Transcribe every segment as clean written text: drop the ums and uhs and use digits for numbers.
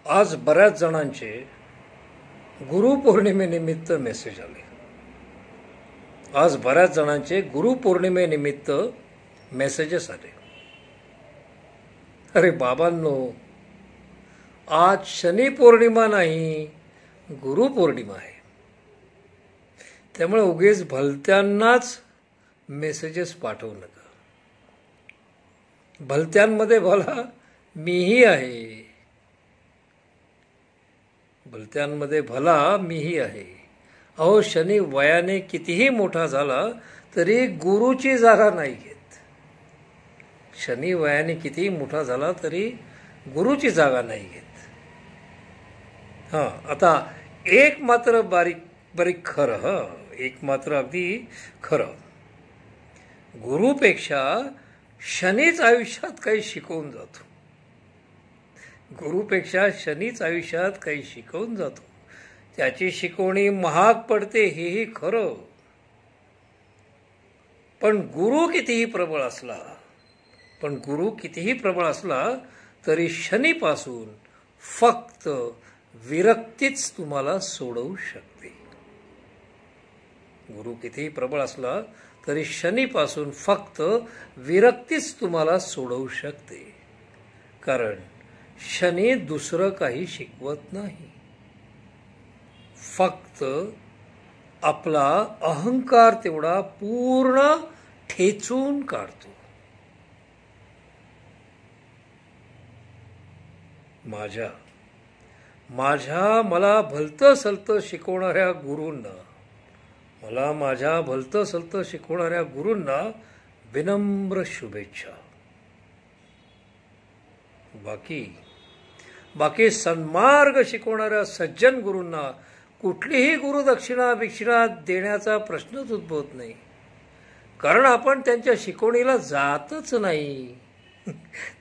आज बऱ्याच जणांचे गुरुपौर्णिमेनिमित्त मेसेज आले. आज बऱ्याच जणांचे गुरुपौर्णिमेनिमित्त मेसेजेस आले. अरे बाबांनो, आज शनी पौर्णिमा नाही, गुरुपौर्णिमा आहे. त्यामुळे उगीच भलत्यांनाच मेसेजेस पाठवू नका. भलत्यांमध्ये भला मीही आहे. भलत्यांमध्ये भला मीही आहे. अहो, शनी वयाने कितीही मोठा झाला तरी गुरुची जागा नाही घेत. शनी वयाने कितीही मोठा झाला तरी गुरुची जागा नाही घेत. आता एक मात्र बारीक खरं, एक मात्र अगदी खरं, गुरुपेक्षा शनीच आयुष्यात काही शिकवून जातो. गुरुपेक्षा शनीच आयुष्यात काही शिकवून जातो. त्याची शिकवणी महाग पडते, हेही खरं. पण गुरु कितीही प्रबळ असला तरी शनीपासून फक्त विरक्तीच तुम्हाला सोडवू शकते. गुरु कितीही प्रबळ असला तरी शनीपासून फक्त विरक्तीच तुम्हाला सोडवू शकते. कारण शनी दुसरं काही शिकवत नाही, फक्त आपला अहंकार तेवढा पूर्ण ठेचून काढतो. मला भलतं सलतं शिकवणाऱ्या गुरूंना विनम्र शुभेच्छा. बाकी सन्मार्ग शिकवणाऱ्या सज्जन गुरूंना कुठलीही गुरुदक्षिणा भिक्षिणा देण्याचा प्रश्नच उद्भवत नाही. कारण आपण त्यांच्या शिकवणीला जातच नाही.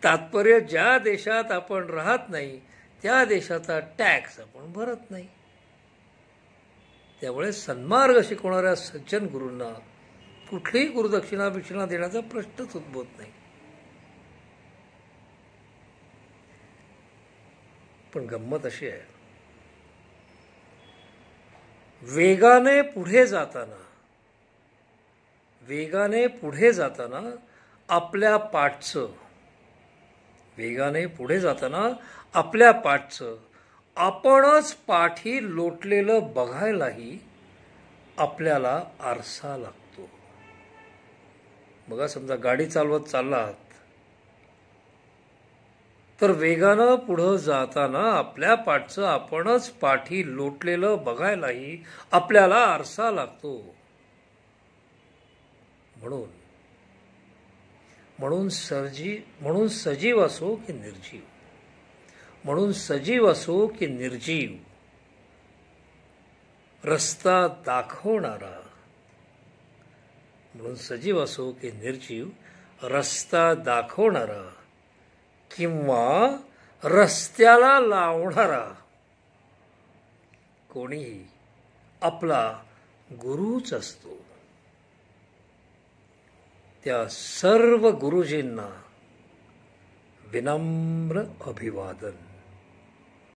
तात्पर्य, ज्या देशात आपण राहत नाही त्या देशाचा टॅक्स आपण भरत नाही. त्यामुळे सन्मार्ग शिकवणाऱ्या सज्जन गुरूंना कुठलीही गुरुदक्षिणा भिक्षिणा देण्याचा प्रश्नच उद्भवत नाही. पण गंमत अशी आहे, वेगाने पुढे जाताना आपल्या पाठचं आपणच पाठी लोटलेलं बघायलाही आपल्याला आरसा लागतो. बघा, समजा गाडी चालवत चाललात तर वेगानं पुढं जाताना आपल्या पाठचं आपणच पाठी लोटलेलं बघायलाही आपल्याला आरसा लागतो. म्हणून सजीव असो की निर्जीव, रस्ता दाखवणारा किंवा रस्त्याला लावणारा कोणीही आपला गुरुच असतो. त्या सर्व गुरुजींना विनम्र अभिवादन.